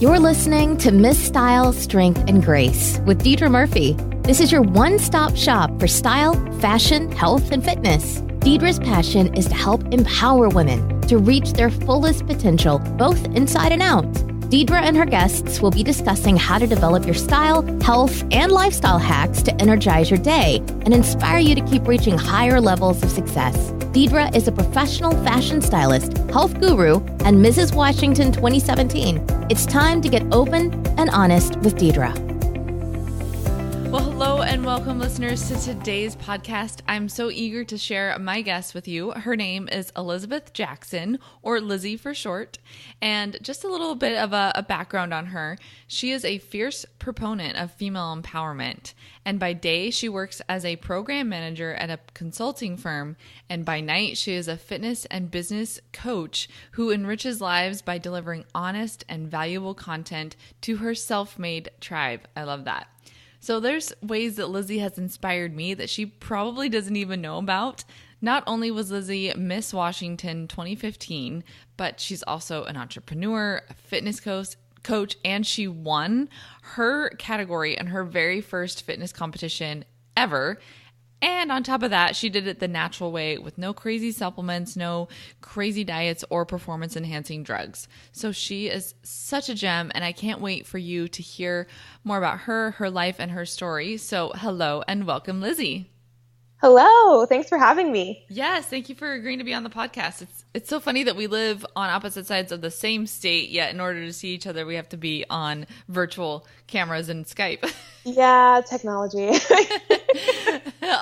You're listening to Miss Style, Strength, and Grace with Deidra Murphy. This is your one-stop shop for style, fashion, health, and fitness. Deidra's passion is to help empower women to reach their fullest potential, both inside and out. Deidra and her guests will be discussing how to develop your style, health, and lifestyle hacks to energize your day and inspire you to keep reaching higher levels of success. Deidra is a professional fashion stylist, health guru, and Mrs. Washington 2017. It's time to get open and honest with Deidra. Well, hello and welcome, listeners, to today's podcast. I'm so eager to share my guest with you. Her name is Elisabeth Jackson, or Lizzi for short. And just a little bit of a background on her. She is a fierce proponent of female empowerment. And by day, she works as a program manager at a consulting firm. And by night, she is a fitness and business coach who enriches lives by delivering honest and valuable content to her self-made tribe. I love that. So there's ways that Lizzi has inspired me that she probably doesn't even know about. Not only was Lizzi Miss Washington 2015, but she's also an entrepreneur, a fitness coach, and she won her category in her very first fitness competition ever. And on top of that, she did it the natural way with no crazy supplements, no crazy diets or performance-enhancing drugs. So she is such a gem, and I can't wait for you to hear more about her life, and her story. So hello and welcome, Lizzi. Hello. Thanks for having me. Yes, thank you for agreeing to be on the podcast. It's so funny that we live on opposite sides of the same state, yet in order to see each other, we have to be on virtual cameras and Skype. Yeah, technology.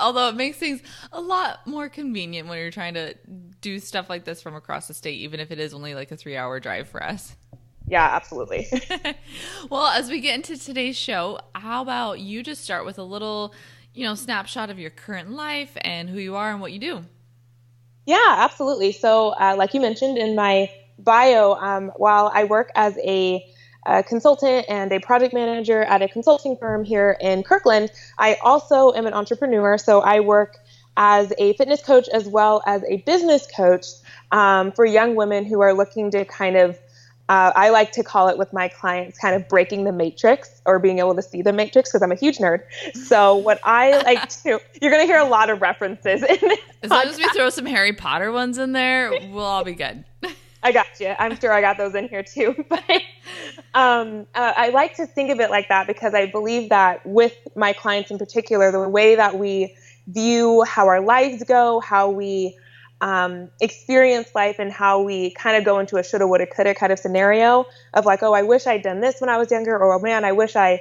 Although it makes things a lot more convenient when you're trying to do stuff like this from across the state, even if it is only like a 3-hour drive for us. Yeah, absolutely. Well, as we get into today's show, how about you just start with a little, snapshot of your current life and who you are and what you do? Yeah, absolutely. So like you mentioned in my bio, while I work as a consultant and a project manager at a consulting firm here in Kirkland, I also am an entrepreneur. So I work as a fitness coach as well as a business coach for young women who are looking to kind of, I like to call it with my clients, kind of breaking the matrix or being able to see the matrix, because I'm a huge nerd. So what I like to, you're going to hear a lot of references in this As long as we throw some Harry Potter ones in there, we'll all be good. I got you. I'm sure I got those in here too. But I like to think of it like that because I believe that with my clients in particular, the way that we view how our lives go, how we experience life, and how we kind of go into a shoulda, woulda, coulda kind of scenario of like, oh, I wish I'd done this when I was younger, or oh man, I wish I'd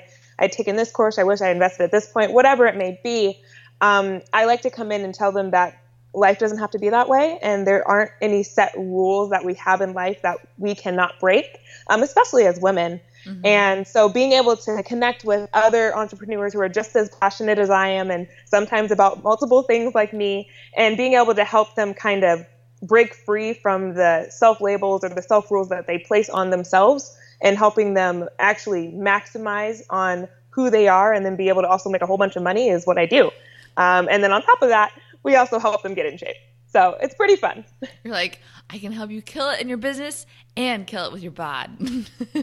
taken this course, I wish I invested at this point, whatever it may be. I like to come in and tell them that life doesn't have to be that way, and there aren't any set rules that we have in life that we cannot break, especially as women. Mm-hmm. And so being able to connect with other entrepreneurs who are just as passionate as I am, and sometimes about multiple things like me, and being able to help them kind of break free from the self-labels or the self-rules that they place on themselves, and helping them actually maximize on who they are and then be able to also make a whole bunch of money is what I do. And then on top of that, we also help them get in shape. So it's pretty fun. You're like, I can help you kill it in your business and kill it with your bod.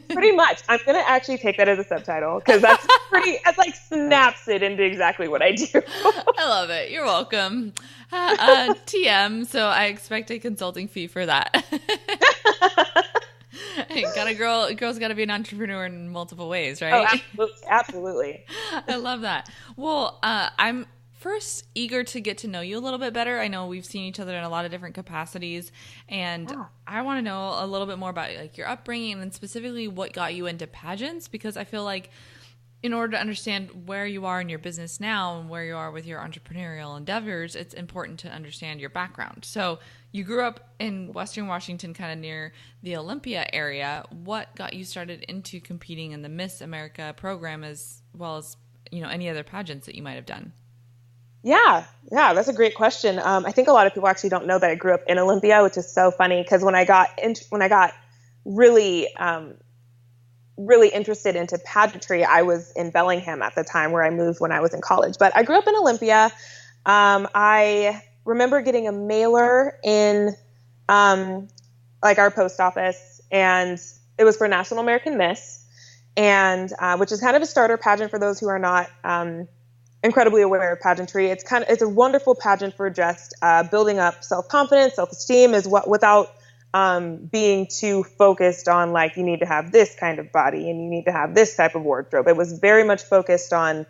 Pretty much. I'm going to actually take that as a subtitle because that's it like snaps it into exactly what I do. I love it. You're welcome. TM. So I expect a consulting fee for that. Hey, girl's got to be an entrepreneur in multiple ways, right? Oh, absolutely. I love that. Well, I'm first eager to get to know you a little bit better. I know we've seen each other in a lot of different capacities, and I want to know a little bit more about like your upbringing and specifically what got you into pageants, because I feel like in order to understand where you are in your business now and where you are with your entrepreneurial endeavors, it's important to understand your background. So you grew up in Western Washington, kind of near the Olympia area. What got you started into competing in the Miss America program, as well as, any other pageants that you might have done? Yeah, that's a great question. I think a lot of people actually don't know that I grew up in Olympia, which is so funny because when I got really interested into pageantry, I was in Bellingham at the time, where I moved when I was in college. But I grew up in Olympia. I remember getting a mailer in like our post office, and it was for National American Miss. and which is kind of a starter pageant for those who are not incredibly aware of pageantry. It's a wonderful pageant for just building up self-confidence, self-esteem, without being too focused on like you need to have this kind of body and you need to have this type of wardrobe. It was very much focused on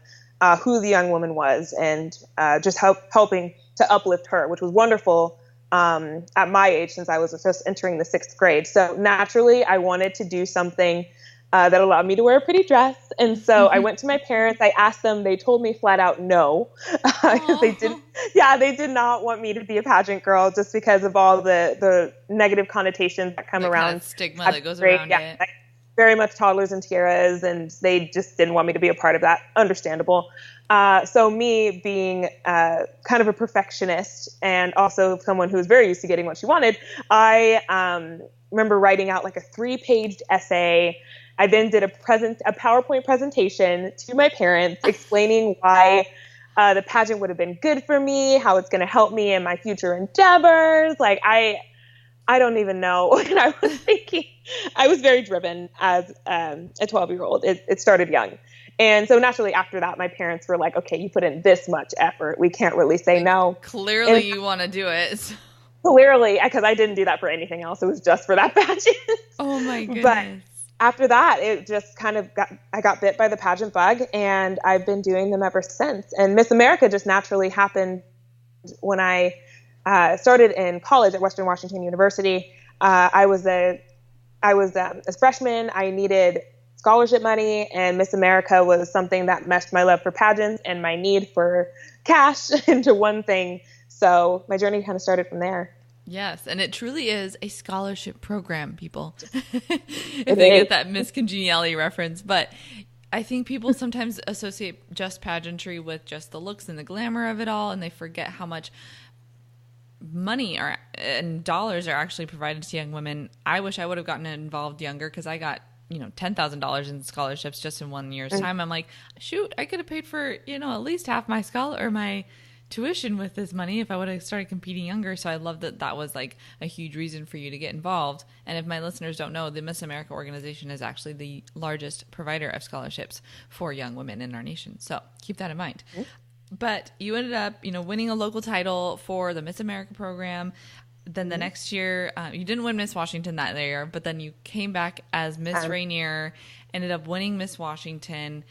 who the young woman was and just helping to uplift her, which was wonderful at my age since I was just entering the 6th grade. So naturally, I wanted to do something that allowed me to wear a pretty dress. And so I went to my parents. I asked them. They told me flat out no. They did not want me to be a pageant girl just because of all the negative connotations that come around. Kind of stigma that goes around it. Like, very much toddlers and tiaras, and they just didn't want me to be a part of that. Understandable. So me being kind of a perfectionist and also someone who's very used to getting what she wanted, I remember writing out like a 3-paged essay. I then did a PowerPoint presentation to my parents explaining why the pageant would have been good for me, how it's going to help me in my future endeavors. Like I don't even know what I was thinking. I was very driven as a 12-year-old. It started young. And so naturally after that, my parents were like, okay, you put in this much effort. We can't really say no. Clearly you want to do it. Clearly, because I didn't do that for anything else. It was just for that pageant. Oh my goodness. But after that, it just kind of I got bit by the pageant bug, and I've been doing them ever since. And Miss America just naturally happened when I started in college at Western Washington University. I was a freshman. I needed scholarship money, and Miss America was something that meshed my love for pageants and my need for cash into one thing. So my journey kind of started from there. Yes, and it truly is a scholarship program, people. If they get that Miss Congeniality reference. But I think people sometimes associate just pageantry with just the looks and the glamour of it all, and they forget how much money and dollars are actually provided to young women. I wish I would have gotten involved younger because I got $10,000 in scholarships just in 1 year's time. I'm like, shoot, I could have paid for at least half my my tuition with this money if I would have started competing younger. So I love that was like a huge reason for you to get involved. And if my listeners don't know, the Miss America organization is actually the largest provider of scholarships for young women in our nation. So keep that in mind. Mm-hmm. But you ended up, winning a local title for the Miss America program. Then the next year, you didn't win Miss Washington that year, but then you came back as Miss Rainier, ended up winning Miss Washington.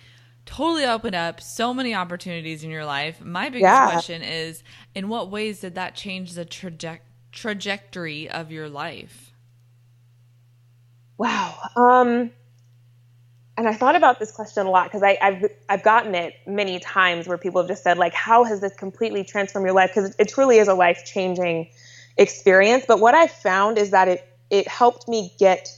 Totally opened up so many opportunities in your life. My biggest question is, in what ways did that change the trajectory of your life? Wow. And I thought about this question a lot because I've gotten it many times where people have just said, like, how has this completely transformed your life? Because it truly is a life-changing experience. But what I found is that it helped me get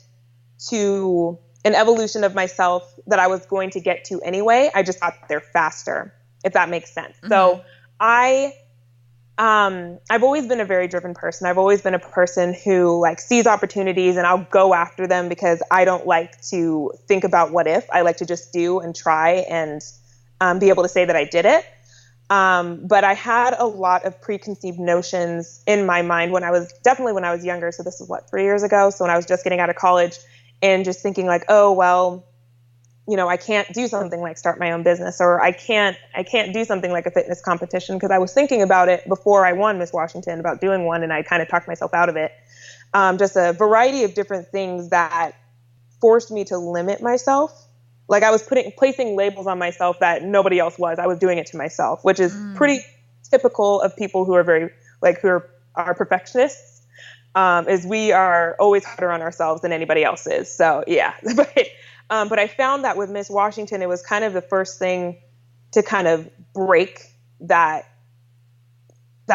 to an evolution of myself that I was going to get to anyway. I just got there faster, if that makes sense. Mm-hmm. So I've always been a very driven person. I've always been a person who sees opportunities and I'll go after them because I don't like to think about what if. I like to just do and try and be able to say that I did it. But I had a lot of preconceived notions in my mind when I was younger. So this is 3 years ago. So when I was just getting out of college and just thinking oh, well, I can't do something like start my own business, or I can't do something like a fitness competition, because I was thinking about it before I won Miss Washington about doing one, and I kind of talked myself out of it. Just a variety of different things that forced me to limit myself. Like I was placing labels on myself that nobody else was. I was doing it to myself, which is pretty typical of people who are very who are perfectionists. Is we are always harder on ourselves than anybody else is. So yeah, but I found that with Miss Washington, it was kind of the first thing to kind of break that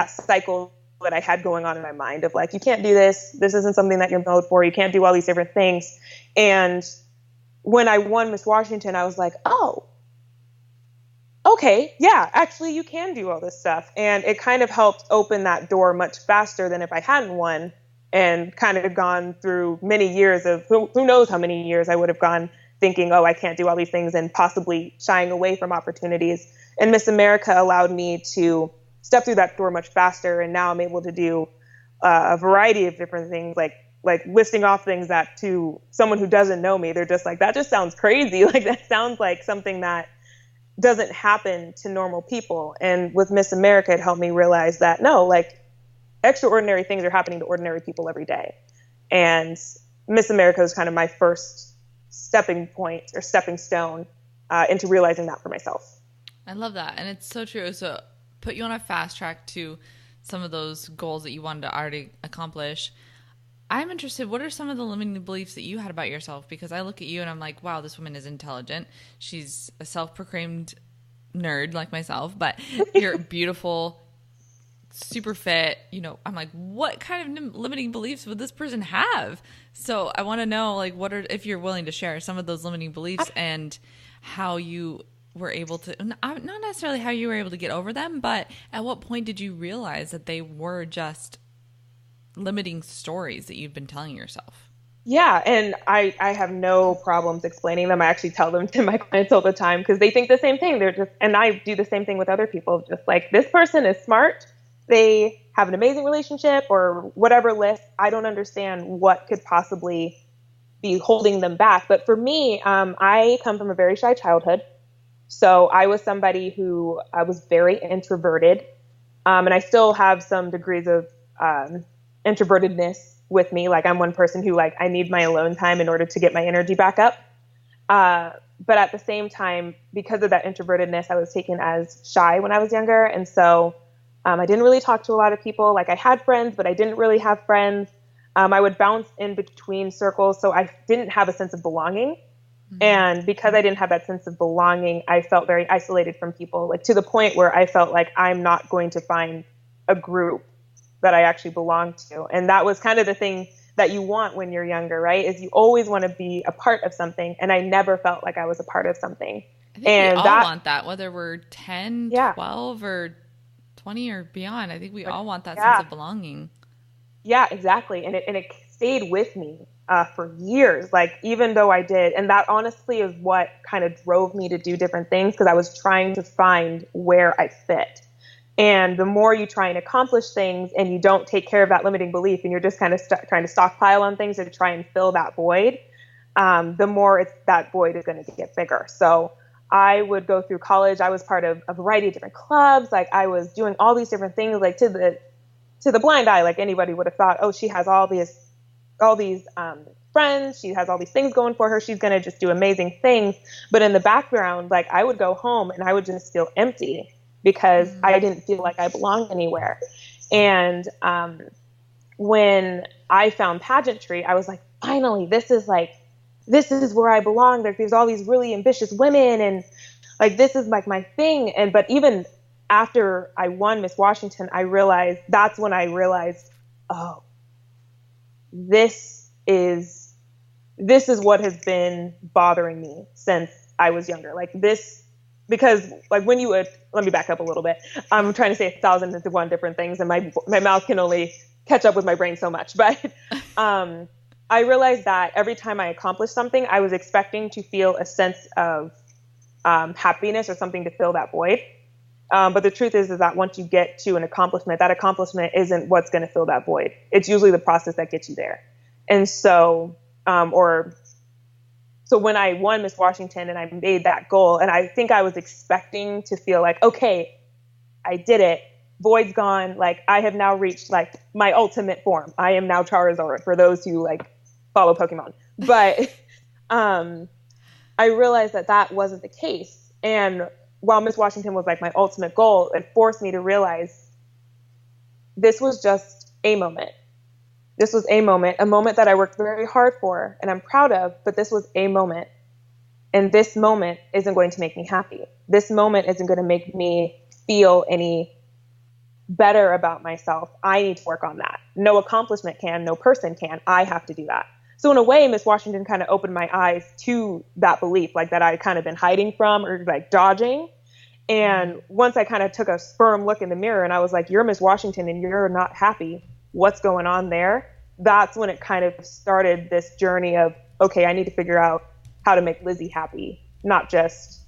cycle that I had going on in my mind of you can't do this. This isn't something that you're made for. You can't do all these different things. And when I won Miss Washington, I was like, oh, okay, yeah, actually you can do all this stuff. And it kind of helped open that door much faster than if I hadn't won, and kind of gone through many years of who knows how many years I would have gone thinking, oh, I can't do all these things, and possibly shying away from opportunities. And Miss America allowed me to step through that door much faster. And now I'm able to do a variety of different things, like like listing off things that to someone who doesn't know me, they're just like, that just sounds crazy. Like that sounds like something that doesn't happen to normal people. And with Miss America, it helped me realize that no, like extraordinary things are happening to ordinary people every day. And Miss America was kind of my first stepping point or stepping stone into realizing that for myself. I love that. And it's so true. So put you on a fast track to some of those goals that you wanted to already accomplish. I'm interested, what are some of the limiting beliefs that you had about yourself? Because I look at you and I'm like, wow, this woman is intelligent. She's a self-proclaimed nerd like myself, but you're beautiful, super fit. You know, I'm like, what kind of limiting beliefs would this person have? So I want to know, like, what are, if you're willing to share some of those limiting beliefs and how you were able to, not necessarily how you were able to get over them, but at what point did you realize that they were just limiting stories that you've been telling yourself? Yeah, and I have no problems explaining them. I actually tell them to my clients all the time because they think the same thing. They're just, and I do the same thing with other people, just like, this person is smart. They have an amazing relationship or whatever list. I don't understand what could possibly be holding them back. But for me, I come from a very shy childhood. So I was somebody who I was very introverted. And I still have some degrees of introvertedness with me. Like I'm one person who like, I need my alone time in order to get my energy back up. But at the same time, because of that introvertedness, I was taken as shy when I was younger. And so I didn't really talk to a lot of people. Like I had friends, but I didn't really have friends. I would bounce in between circles. So I didn't have a sense of belonging. Mm-hmm. And because I didn't have that sense of belonging, I felt very isolated from people, like to the point where I felt like I'm not going to find a group that I actually belong to. And that was kind of the thing that you want when you're younger, right? Is you always want to be a part of something. And I never felt like I was a part of something. I think and we all want that, whether we're 10, 12, or 20 or beyond. I think we all want that sense of belonging. Yeah, exactly. And it stayed with me for years, like even though I did. And that honestly is what kind of drove me to do different things, because I was trying to find where I fit. And the more you try and accomplish things and you don't take care of that limiting belief and you're just kind of trying to stockpile on things to try and fill that void, the more that void is going to get bigger. So I would go through college. I was part of a variety of different clubs. Like I was doing all these different things, like to the blind eye, like anybody would have thought, oh, she has all these friends. She has all these things going for her. She's going to just do amazing things. But in the background, like I would go home and I would just feel empty because I didn't feel like I belonged anywhere. And when I found pageantry, I was like, finally, this is where I belong. There's all these really ambitious women and like, this is like my thing. But even after I won Miss Washington, that's when I realized, oh, this is what has been bothering me since I was younger. Like this, because like when you would, let me back up a little bit. I'm trying to say 1,001 different things and my mouth can only catch up with my brain so much. But I realized that every time I accomplished something, I was expecting to feel a sense of happiness or something to fill that void. But the truth is that once you get to an accomplishment, that accomplishment isn't what's going to fill that void. It's usually the process that gets you there. And so, so when I won Miss Washington and I made that goal, and I think I was expecting to feel like, okay, I did it. Void's gone. Like I have now reached like my ultimate form. I am now Charizard for those who like follow Pokemon. But I realized that wasn't the case. And while Miss Washington was like my ultimate goal, it forced me to realize this was just a moment. This was a moment that I worked very hard for and I'm proud of, but this was a moment. And this moment isn't going to make me happy. This moment isn't going to make me feel any better about myself. I need to work on that. No accomplishment can, no person can. I have to do that. So in a way, Miss Washington kind of opened my eyes to that belief, like that I kind of been hiding from or like dodging. And once I kind of took a firm look in the mirror and I was like, you're Miss Washington and you're not happy. What's going on there? That's when it kind of started this journey of, okay, I need to figure out how to make Lizzi happy, not just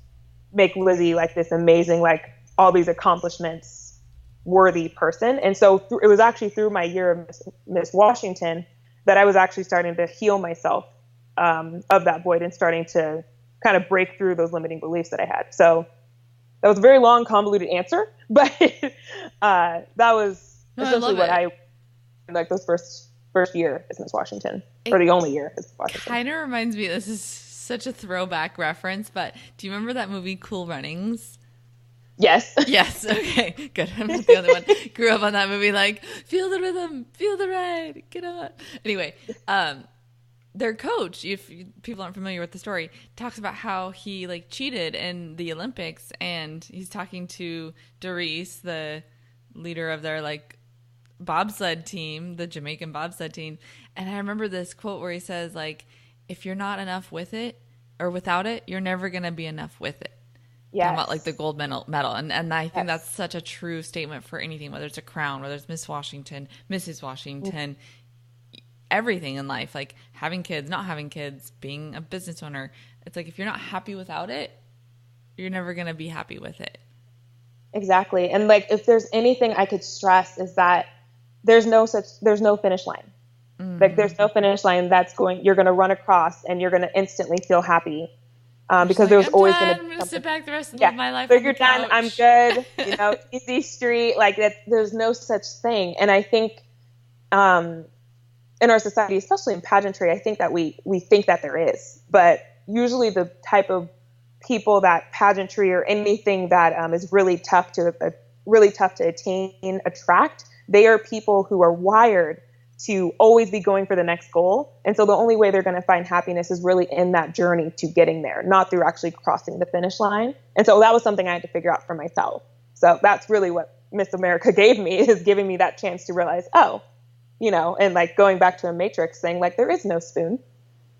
make Lizzi like this amazing, like all these accomplishments worthy person. And so it was actually through my year of Miss Washington that I was actually starting to heal myself of that void and starting to kind of break through those limiting beliefs that I had. So that was a very long, convoluted answer, but that was essentially what I like those first year as Miss Washington, or the only year as Miss Washington. Kind of reminds me, this is such a throwback reference, but do you remember that movie Cool Runnings? Yes. Yes. Okay. Good. I'm not the only one. Grew up on that movie. Like, feel the rhythm, feel the ride, get on. Anyway, their coach, if people aren't familiar with the story, talks about how he like cheated in the Olympics, and he's talking to Doris, the leader of their like bobsled team, the Jamaican bobsled team. And I remember this quote where he says like, if you're not enough with it or without it, you're never going to be enough with it. Yeah. About like the gold medal. And I think that's such a true statement for anything, whether it's a crown, whether it's Miss Washington, Mrs. Washington, everything in life, like having kids, not having kids, being a business owner. It's like, if you're not happy without it, you're never going to be happy with it. Exactly. And like, if there's anything I could stress is that there's no finish line. Mm-hmm. Like there's no finish line you're going to run across and you're going to instantly feel happy. Because like, there's always going to be I'm going to sit back the rest of my life. So you're done. I'm good. Easy street. Like that. There's no such thing. And I think, in our society, especially in pageantry, I think that we think that there is, but usually the type of people that pageantry or anything that is really tough to attain, attract, they are people who are wired to always be going for the next goal. And so the only way they're going to find happiness is really in that journey to getting there, not through actually crossing the finish line. And so that was something I had to figure out for myself. So that's really what Miss America gave me, is giving me that chance to realize, and like going back to a matrix saying like, there is no spoon.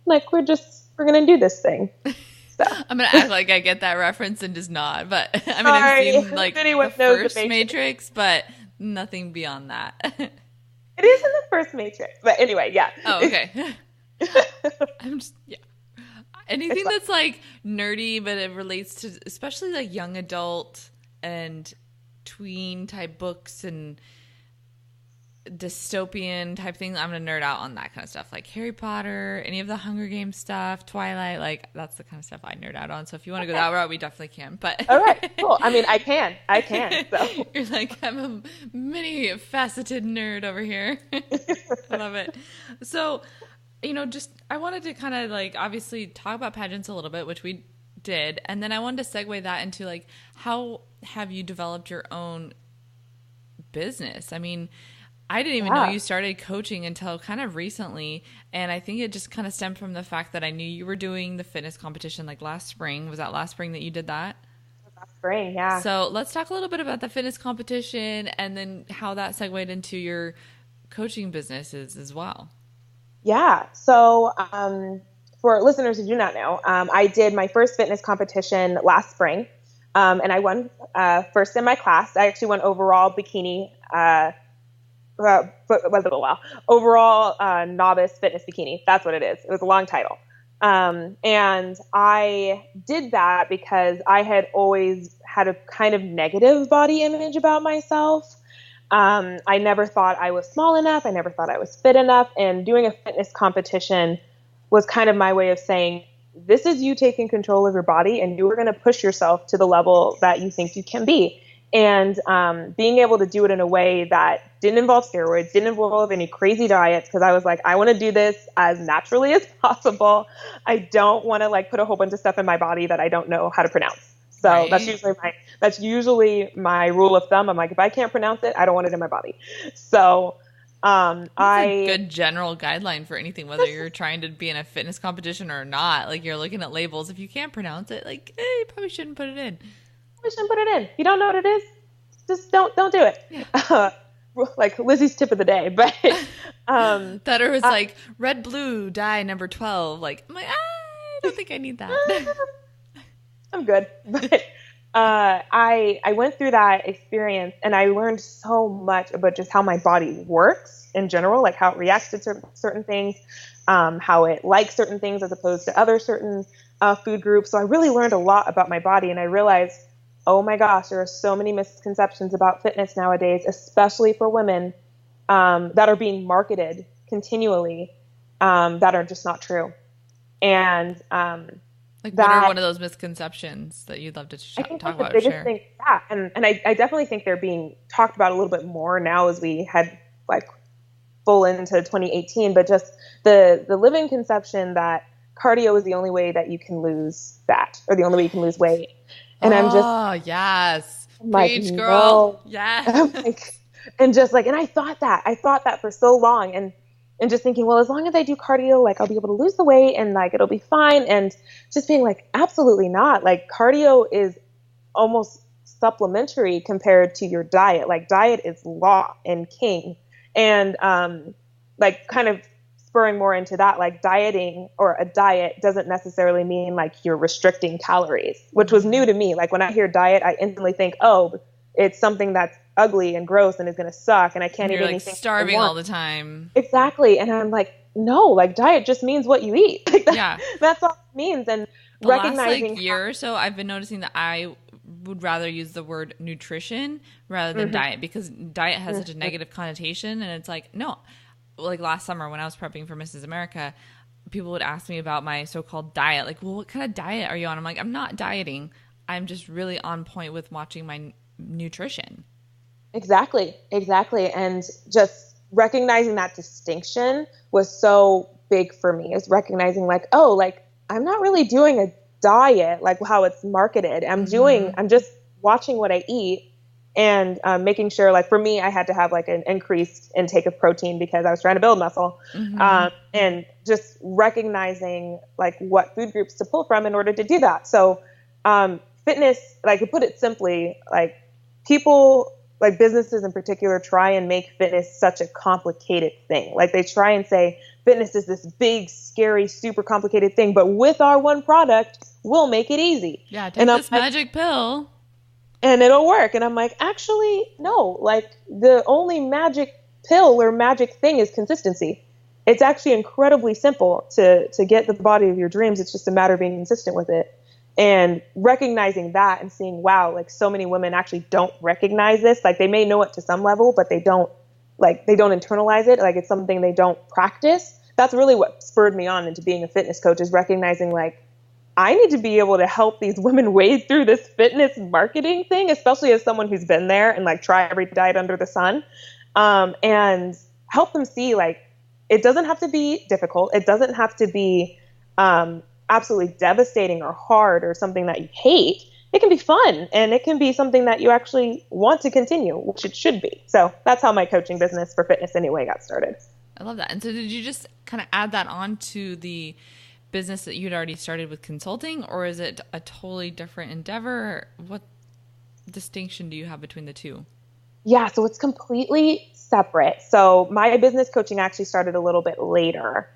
Like, we're going to do this thing. So. I'm going to act like I get that reference and just nod, but I mean, I've seen like the first Matrix, but nothing beyond that. It is in the first Matrix, but anyway, yeah. Oh, okay. Anything that's like nerdy, but it relates to especially like young adult and tween type books and dystopian type things. I'm gonna nerd out on that kind of stuff, like Harry Potter, any of the Hunger Games stuff, Twilight. Like that's the kind of stuff I nerd out on. So if you want to go that route, we definitely can. But all right, cool. I mean, I can. So you're like, I'm a many faceted nerd over here. I love it. So, I wanted to kind of like obviously talk about pageants a little bit, which we did, and then I wanted to segue that into like, how have you developed your own business? I mean, I didn't even know you started coaching until kind of recently. And I think it just kind of stemmed from the fact that I knew you were doing the fitness competition like last spring. Was that last spring that you did that? Last spring, yeah. So let's talk a little bit about the fitness competition and then how that segued into your coaching businesses as well. Yeah. So for listeners who do not know, I did my first fitness competition last spring. And I won first in my class. I actually won overall bikini overall novice fitness bikini. That's what it is. It was a long title. And I did that because I had always had a kind of negative body image about myself. I never thought I was small enough. I never thought I was fit enough. And doing a fitness competition was kind of my way of saying, this is you taking control of your body, and you are going to push yourself to the level that you think you can be. And being able to do it in a way that didn't involve steroids, didn't involve any crazy diets, because I was like, I want to do this as naturally as possible. I don't want to like put a whole bunch of stuff in my body that I don't know how to pronounce. So right. That's usually my rule of thumb. I'm like, if I can't pronounce it, I don't want it in my body. So that's a good general guideline for anything, whether you're trying to be in a fitness competition or not. Like, you're looking at labels. If you can't pronounce it, like, you probably shouldn't put it in. We shouldn't put it in. You don't know what it is? Just don't do it. Yeah. Like Lizzie's tip of the day, but that was like red, blue, dye number 12. Like, I'm like, I don't think I need that. I'm good. But I went through that experience and I learned so much about just how my body works in general, like how it reacts to certain things, how it likes certain things as opposed to other certain food groups. So I really learned a lot about my body, and I realized, oh my gosh, there are so many misconceptions about fitness nowadays, especially for women, that are being marketed continually that are just not true. And like, what are one of those misconceptions that you'd love to talk about or share? Thing, yeah, and I definitely think they're being talked about a little bit more now as we head like full into 2018. But just the living conception that cardio is the only way that you can lose fat, or the only way you can lose weight. And yes, preach, girl, no. yes. And just like, and I thought that for so long, and just thinking, well, as long as I do cardio, like I'll be able to lose the weight and like it'll be fine. And just being like, absolutely not. Like cardio is almost supplementary compared to your diet. Like diet is law and king. And like kind of spurring more into that, like dieting or a diet doesn't necessarily mean like you're restricting calories, which was new to me. Like when I hear diet, I instantly think, oh, it's something that's ugly and gross and is going to suck and I can't eat anything. Starving all the time. Exactly. And I'm like, no, like diet just means what you eat. Like that's all it means. And the recognizing last year or so, I've been noticing that I would rather use the word nutrition rather than diet, because diet has such a negative connotation. And it's like, no, like last summer when I was prepping for Mrs. America, people would ask me about my so-called diet. Like, well, what kind of diet are you on? I'm like, I'm not dieting. I'm just really on point with watching my nutrition. Exactly. And just recognizing that distinction was so big for me, is recognizing like, oh, like I'm not really doing a diet like how it's marketed. I'm just watching what I eat and making sure, like for me, I had to have like an increased intake of protein because I was trying to build muscle, and just recognizing like what food groups to pull from in order to do that. So fitness, like to put it simply, like people, like businesses in particular, try and make fitness such a complicated thing. Like they try and say fitness is this big, scary, super complicated thing, but with our one product, we'll make it easy. Yeah, take this magic pill and it'll work. And I'm like, actually, no, like the only magic pill or magic thing is consistency. It's actually incredibly simple to get the body of your dreams. It's just a matter of being consistent with it. And recognizing that and seeing, wow, like so many women actually don't recognize this. Like they may know it to some level, but they don't internalize it. Like it's something they don't practice. That's really what spurred me on into being a fitness coach, is recognizing like, I need to be able to help these women wade through this fitness marketing thing, especially as someone who's been there and like try every diet under the sun, and help them see like, it doesn't have to be difficult. It doesn't have to be, absolutely devastating or hard or something that you hate. It can be fun, and it can be something that you actually want to continue, which it should be. So that's how my coaching business for fitness anyway got started. I love that. And so did you just kind of add that on to the business that you'd already started with consulting, or is it a totally different endeavor? What distinction do you have between the two? Yeah, so it's completely separate. So my business coaching actually started a little bit later.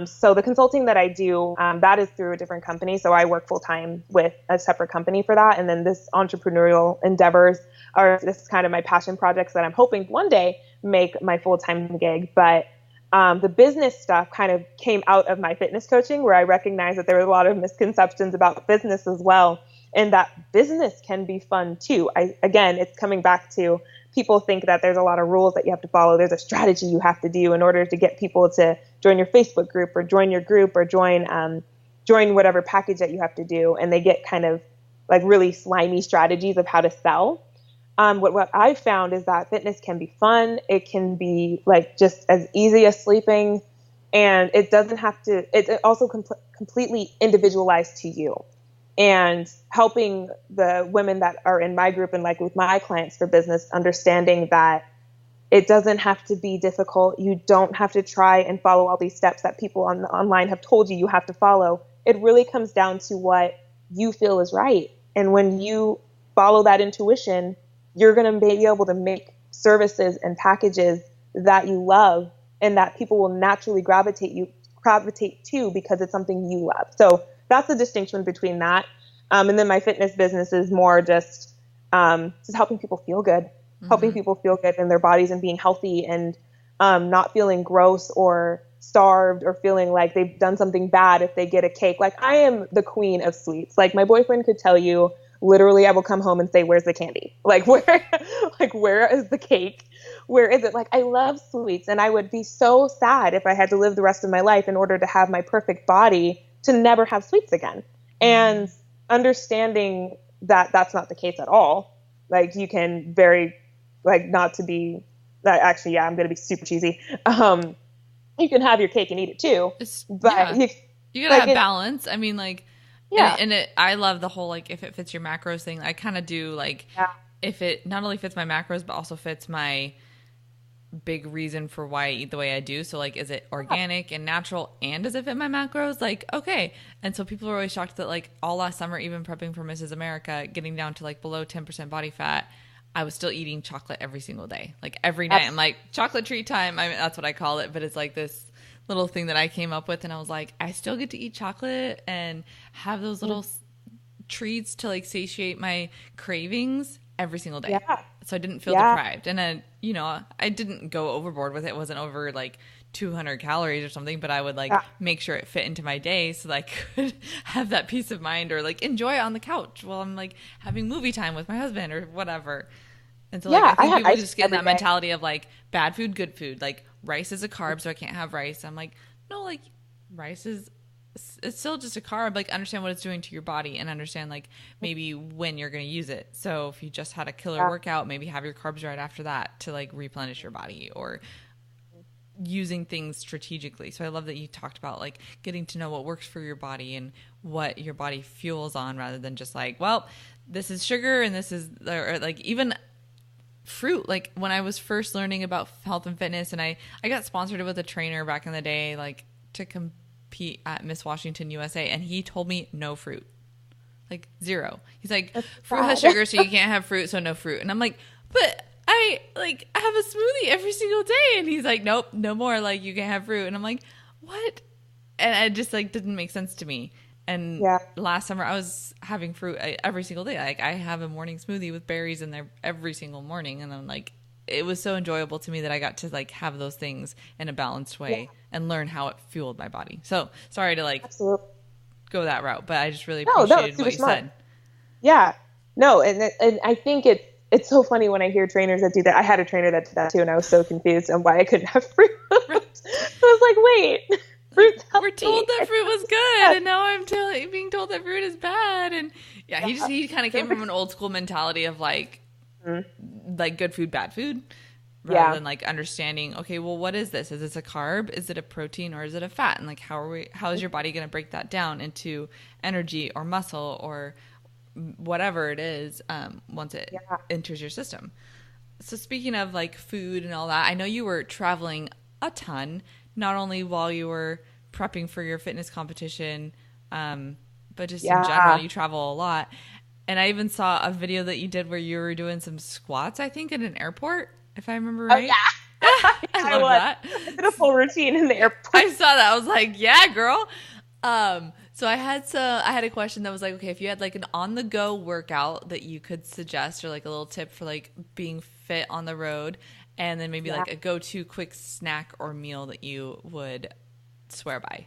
So the consulting that I do, that is through a different company. So I work full time with a separate company for that. And then this entrepreneurial endeavors are this kind of my passion projects that I'm hoping one day make my full time gig. But the business stuff kind of came out of my fitness coaching, where I recognized that there were a lot of misconceptions about business as well, and that business can be fun too. Again, it's coming back to, people think that there's a lot of rules that you have to follow. There's a strategy you have to do in order to get people to join your Facebook group or join your group or join whatever package that you have to do. And they get kind of like really slimy strategies of how to sell. What I've found is that fitness can be fun. It can be like just as easy as sleeping, and it doesn't have to, it's also completely individualized to you. And helping the women that are in my group and like with my clients for business, understanding that it doesn't have to be difficult. You don't have to try and follow all these steps that people online have told you have to follow. It really comes down to what you feel is right. And when you follow that intuition, you're going to be able to make services and packages that you love and that people will naturally gravitate to because it's something you love. So that's the distinction between that. And then my fitness business is more just helping people feel good, helping people feel good in their bodies and being healthy and not feeling gross or starved or feeling like they've done something bad if they get a cake. Like I am the queen of sweets. Like my boyfriend could tell you literally I will come home and say, where's the candy? Like, where is the cake? Where is it? Like, I love sweets, and I would be so sad if I had to live the rest of my life in order to have my perfect body to never have sweets again. And understanding that that's not the case at all. Like, you can not to be, actually, yeah, I'm going to be super cheesy. You can have your cake and eat it too, but you gotta have balance. I mean, like, I love the whole, like, if it fits your macros thing. I kind of do, like, if it not only fits my macros, but also fits my big reason for why I eat the way I do. So, like, is it organic and natural, and does it fit my macros? Like, okay. And so people are always shocked that, like, all last summer, even prepping for Mrs. America, getting down to, like, below 10% body fat, I was still eating chocolate every single day. Like, every night I'm like, chocolate treat time. I mean, that's what I call it, but it's like this little thing that I came up with, and I was like, I still get to eat chocolate and have those little treats to, like, satiate my cravings every single day. So I didn't feel deprived. And then, you know, I didn't go overboard with it. It wasn't over, like, 200 calories or something, but I would, like, make sure it fit into my day so that I could have that peace of mind, or, like, enjoy it on the couch while I'm, like, having movie time with my husband or whatever. And so, like, I think people just get in that mentality of, like, bad food, good food. Like, rice is a carb, so I can't have rice. I'm like, no, like, rice is, it's still just a carb. Like, understand what it's doing to your body, and understand, like, maybe when you're going to use it. So if you just had a killer workout, maybe have your carbs right after that to, like, replenish your body, or using things strategically. So I love that you talked about, like, getting to know what works for your body and what your body fuels on, rather than just like, well, this is sugar and this is, or, like, even fruit. Like, when I was first learning about health and fitness, and I got sponsored with a trainer back in the day, like, to compete at Miss Washington USA, and he told me no fruit, like, zero. He's like, fruit has sugar, so you can't have fruit, so no fruit. And I'm like, but I, like, have a smoothie every single day. And he's like, nope, no more, like, you can't have fruit. And I'm like, what? And it just, like, didn't make sense to me. And last summer I was having fruit every single day. Like, I have a morning smoothie with berries in there every single morning. And then, like, it was so enjoyable to me that I got to, like, have those things in a balanced way and learn how it fueled my body. So sorry to, like, go that route, but I just really appreciated what you said. Yeah. No. And I think it's so funny when I hear trainers that do that. I had a trainer that did that too, and I was so confused on why I couldn't have fruit. I was like, wait, fruit's healthy. We're told that fruit was good, and now I'm being told that fruit is bad. And he kind of came from an old school mentality of, like, like, good food, bad food, rather than, like, understanding, okay, well, what is this? Is this a carb? Is it a protein, or is it a fat? And, like, how is your body going to break that down into energy or muscle or whatever it is, once it enters your system. So speaking of, like, food and all that, I know you were traveling a ton, not only while you were prepping for your fitness competition, but just in general, you travel a lot. And I even saw a video that you did where you were doing some squats, I think, in an airport, if I remember right. Oh, yeah. I love that. I did a full routine in the airport. I saw that. I was like, yeah, girl. So I had a question that was like, okay, if you had, like, an on-the-go workout that you could suggest, or, like, a little tip for, like, being fit on the road, and then maybe like a go-to quick snack or meal that you would swear by.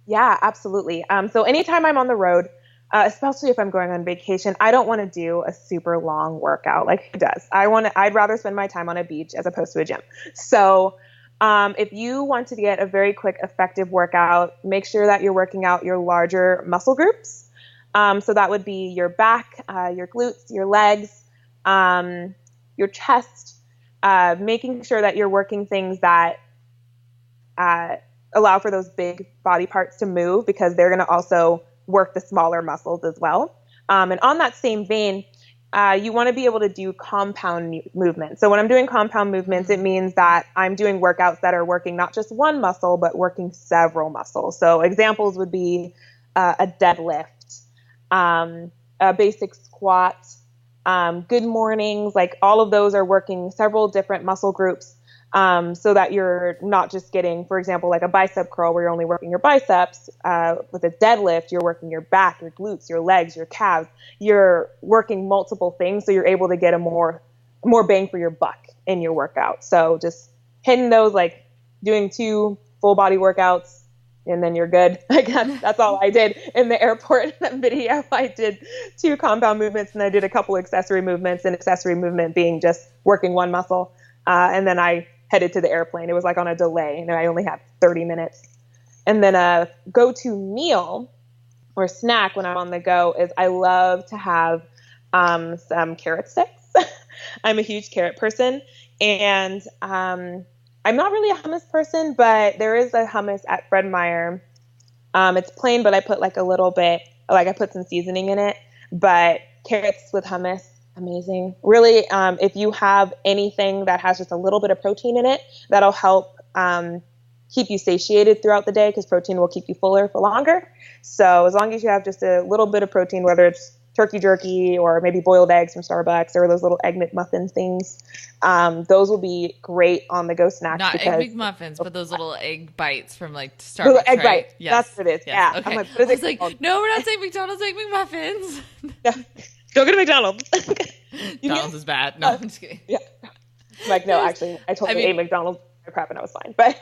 Yeah, absolutely. So anytime I'm on the road, especially if I'm going on vacation, I don't want to do a super long workout. Like, who does? I'd rather spend my time on a beach as opposed to a gym. So if you want to get a very quick, effective workout, make sure that you're working out your larger muscle groups. So that would be your back, your glutes, your legs, your chest, making sure that you're working things that allow for those big body parts to move, because they're going to also work the smaller muscles as well. And on that same vein, you want to be able to do compound movements. So when I'm doing compound movements, it means that I'm doing workouts that are working not just one muscle, but working several muscles. So examples would be a deadlift, a basic squat, good mornings. Like, all of those are working several different muscle groups, so that you're not just getting, for example, like a bicep curl where you're only working your biceps. With a deadlift, you're working your back, your glutes, your legs, your calves. You're working multiple things, so you're able to get a more bang for your buck in your workout. So just hitting those, like doing 2 full body workouts and then you're good. Like that's all I did in the airport. In that video, I did 2 compound movements, and I did a couple accessory movements, and accessory movement being just working one muscle. And then I headed to the airplane. It was like on a delay, and I only had 30 minutes. And then a go-to meal or snack when I'm on the go is I love to have some carrot sticks. I'm a huge carrot person, and I'm not really a hummus person, but there is a hummus at Fred Meyer. It's plain, but I put like a little bit, like I put some seasoning in it. But carrots with hummus, amazing. Really, if you have anything that has just a little bit of protein in it, that'll help keep you satiated throughout the day, because protein will keep you fuller for longer. So as long as you have just a little bit of protein, whether it's turkey jerky or maybe boiled eggs from Starbucks or those little Egg McMuffin things, those will be great on the go snacks. Not Egg McMuffins, but those little egg bites from like Starbucks. Little egg right? bites. Yes. That's what it is. Yes. Yeah. Okay. I'm like, what is I was it like, called? no, we're not saying McDonald's Egg McMuffins. Yeah. Don't go to McDonald's. McDonald's is bad. No, I'm just kidding. Yeah. Like, no, actually, I totally ate McDonald's crap and I was fine. But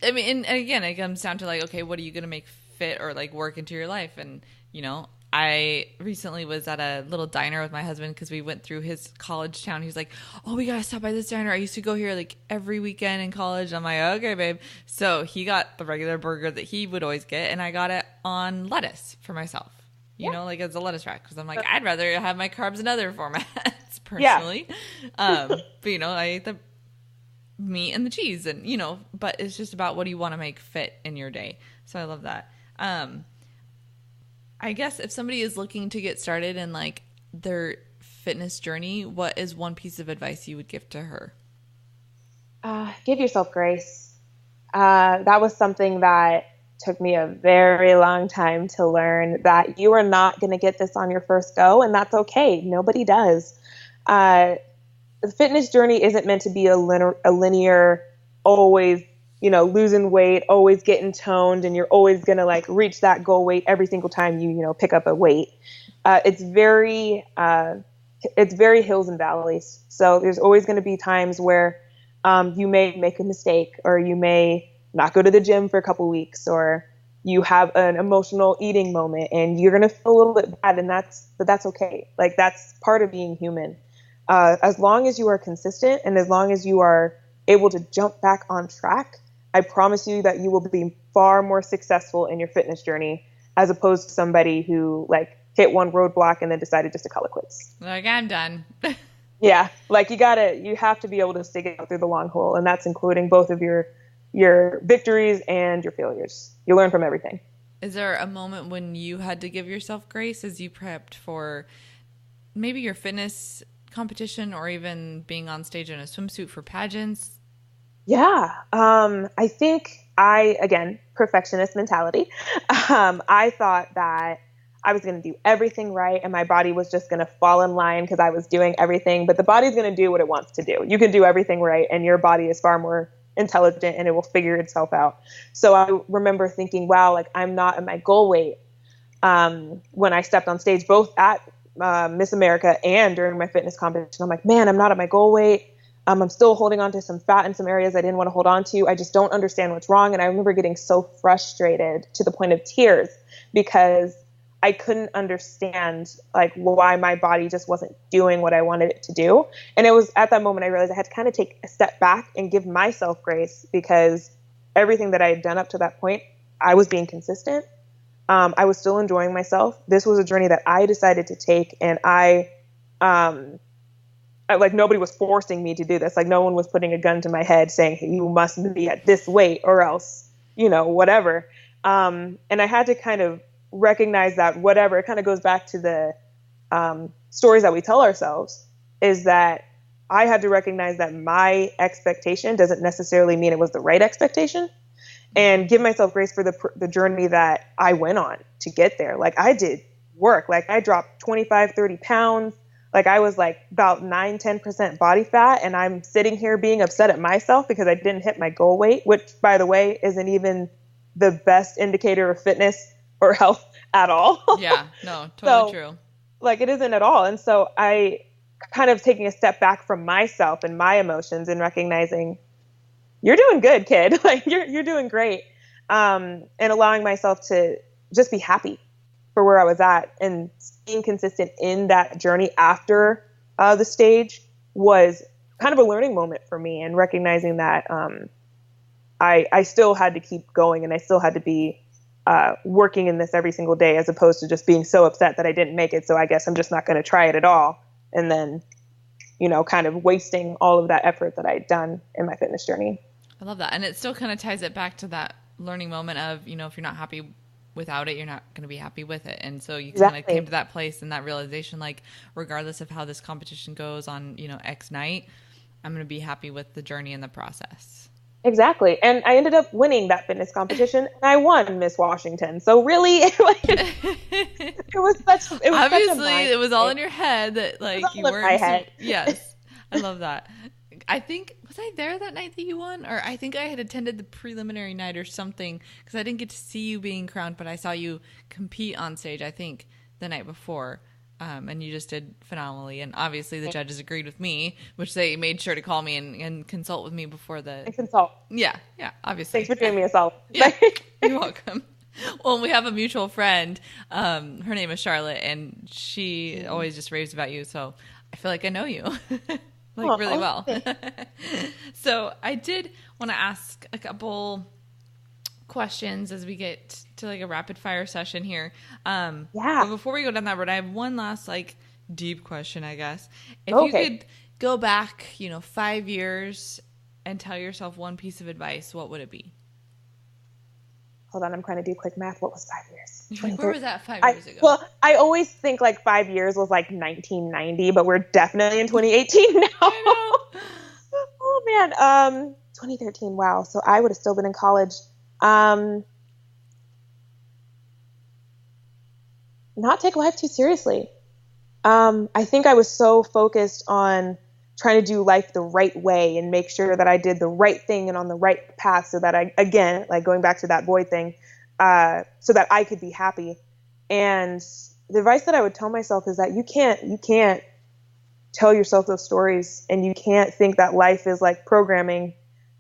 and again, it comes down to like, okay, what are you going to make fit or like work into your life? And, you know, I recently was at a little diner with my husband because we went through his college town. He's like, oh, we got to stop by this diner. I used to go here like every weekend in college. I'm like, okay, babe. So he got the regular burger that he would always get, and I got it on lettuce for myself. You know, like as a lettuce rack, because I'm like, I'd rather have my carbs in other formats personally. Yeah. But, you know, I ate the meat and the cheese, and, you know, but it's just about what do you want to make fit in your day. So I love that. I guess if somebody is looking to get started in like their fitness journey, what is one piece of advice you would give to her? Give yourself grace. That was something that took me a very long time to learn, that you are not going to get this on your first go, and that's okay. Nobody does. The fitness journey isn't meant to be a linear, always, you know, losing weight, always getting toned, and you're always going to like reach that goal weight every single time you know, pick up a weight. It's very hills and valleys. So there's always going to be times where you may make a mistake, or you may not go to the gym for a couple weeks, or you have an emotional eating moment and you're going to feel a little bit bad, but that's okay. Like, that's part of being human. As long as you are consistent and as long as you are able to jump back on track, I promise you that you will be far more successful in your fitness journey, as opposed to somebody who like hit one roadblock and then decided just to call it quits. Like, I'm done. Yeah. Like, you have to be able to stick it out through the long haul. And that's including both of your victories and your failures. You learn from everything. Is there a moment when you had to give yourself grace as you prepped for maybe your fitness competition, or even being on stage in a swimsuit for pageants? Yeah. I think again, perfectionist mentality. I thought that I was going to do everything right and my body was just going to fall in line because I was doing everything, but the body's going to do what it wants to do. You can do everything right and your body is far more intelligent and it will figure itself out. So I remember thinking, wow, like I'm not at my goal weight. When I stepped on stage, both at Miss America and during my fitness competition, I'm like, man, I'm not at my goal weight. I'm still holding on to some fat in some areas I didn't want to hold on to. I just don't understand what's wrong. And I remember getting so frustrated to the point of tears because I couldn't understand like why my body just wasn't doing what I wanted it to do. And it was at that moment I realized I had to kind of take a step back and give myself grace, because everything that I had done up to that point, I was being consistent. I was still enjoying myself. This was a journey that I decided to take, and I like nobody was forcing me to do this. Like no one was putting a gun to my head saying, hey, you must be at this weight or else, you know, whatever. And I had to kind of recognize that whatever, it kind of goes back to the stories that we tell ourselves, is that I had to recognize that my expectation doesn't necessarily mean it was the right expectation, and give myself grace for the journey that I went on to get there. Like I did work, like I dropped 25, 30 pounds. Like I was like about 9-10% body fat, and I'm sitting here being upset at myself because I didn't hit my goal weight, which by the way, isn't even the best indicator of fitness or health at all. Yeah, no, totally true. Like it isn't at all. And so I kind of taking a step back from myself and my emotions and recognizing you're doing good, kid. Like you're doing great. And allowing myself to just be happy for where I was at, and being consistent in that journey after the stage was kind of a learning moment for me, and recognizing that I still had to keep going, and I still had to be working in this every single day, as opposed to just being so upset that I didn't make it. So I guess I'm just not going to try it at all. And then, kind of wasting all of that effort that I'd done in my fitness journey. I love that. And it still kind of ties it back to that learning moment of, if you're not happy without it, you're not going to be happy with it. And so you kind of came to that place and that realization, like, regardless of how this competition goes on, X night, I'm going to be happy with the journey and the process. Exactly. And I ended up winning that fitness competition, and I won Miss Washington. So really, it was such it was all in your head that, like, you weren't. My head. Yes. I love that. I think, was I there that night that you won? Or I think I had attended the preliminary night or something, because I didn't get to see you being crowned, but I saw you compete on stage, I think, the night before. And you just did phenomenally. And obviously the judges agreed with me, which they made sure to call me and consult with me before the... And consult. Yeah, obviously. Thanks for doing me a solid. Yeah, you're welcome. Well, we have a mutual friend. Her name is Charlotte, and she always just raves about you. So I feel like I know you. Really well. So I did want to ask a couple questions as we get to like a rapid fire session here. But before we go down that road, I have one last deep question, I guess. If you could go back, 5 years and tell yourself one piece of advice, what would it be? Hold on, I'm trying to do quick math. What was 5 years? Where was that 5 years ago? Well, I always think 5 years was 1990, but we're definitely in 2018 now. I know. Oh man, 2013. Wow. So I would have still been in college. Not take life too seriously. I think I was so focused on trying to do life the right way and make sure that I did the right thing and on the right path, so that I, again, going back to that boy thing, so that I could be happy. And the advice that I would tell myself is that you can't tell yourself those stories, and you can't think that life is like programming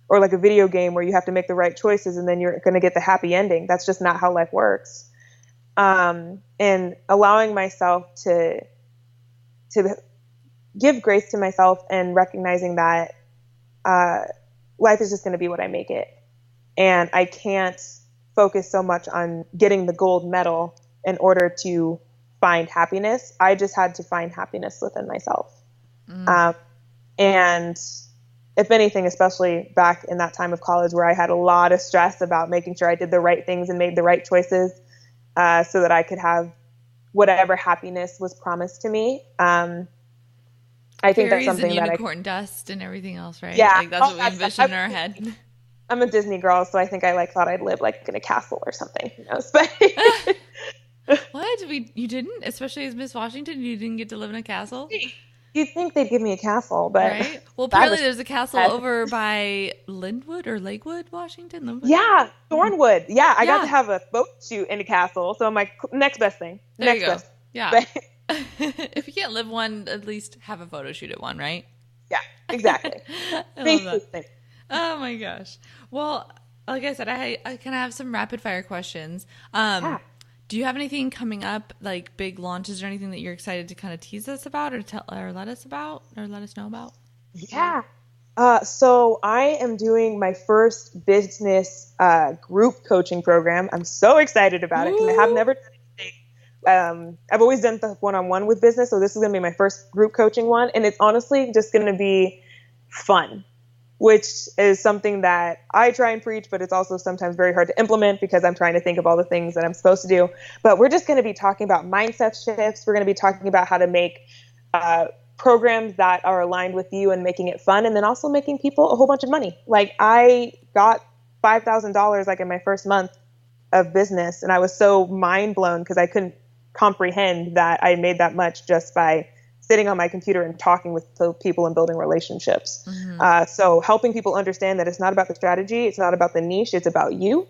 or like a video game where you have to make the right choices and then you're going to get the happy ending. That's just not how life works. And allowing myself to give grace to myself, and recognizing that life is just going to be what I make it. And I can't focus so much on getting the gold medal in order to find happiness. I just had to find happiness within myself. And if anything, especially back in that time of college where I had a lot of stress about making sure I did the right things and made the right choices, so that I could have whatever happiness was promised to me. I think that's something that unicorn dust and everything else, right? Yeah. That's what we envision in our head. I'm a Disney girl, so I think I thought I'd live in a castle or something. Who knows? But what? You didn't? Especially as Miss Washington, you didn't get to live in a castle? You'd think they'd give me a castle, but... Right? Well, apparently there's a castle over by Linwood or Lakewood, Washington? Linwood? Yeah, Thornwood. Yeah, I got to have a photo shoot in a castle, so I'm like, next best thing. There you go. Yeah. But, if you can't live one, at least have a photo shoot at one, right? Yeah, exactly. I love that. Oh my gosh. Well, like I said, I kind of have some rapid fire questions. Do you have anything coming up, like big launches or anything that you're excited to kind of tease us about, or let us know about? Yeah. So I am doing my first business group coaching program. I'm so excited about it because I have never done anything. I've always done the one-on-one with business, so this is going to be my first group coaching one, and it's honestly just going to be fun, which is something that I try and preach, but it's also sometimes very hard to implement because I'm trying to think of all the things that I'm supposed to do. But we're just going to be talking about mindset shifts. We're going to be talking about how to make programs that are aligned with you and making it fun, and then also making people a whole bunch of money. Like, I got $5,000 in my first month of business, and I was so mind blown because I couldn't comprehend that I made that much just by sitting on my computer and talking with people and building relationships. Mm-hmm. So helping people understand that it's not about the strategy, it's not about the niche, it's about you,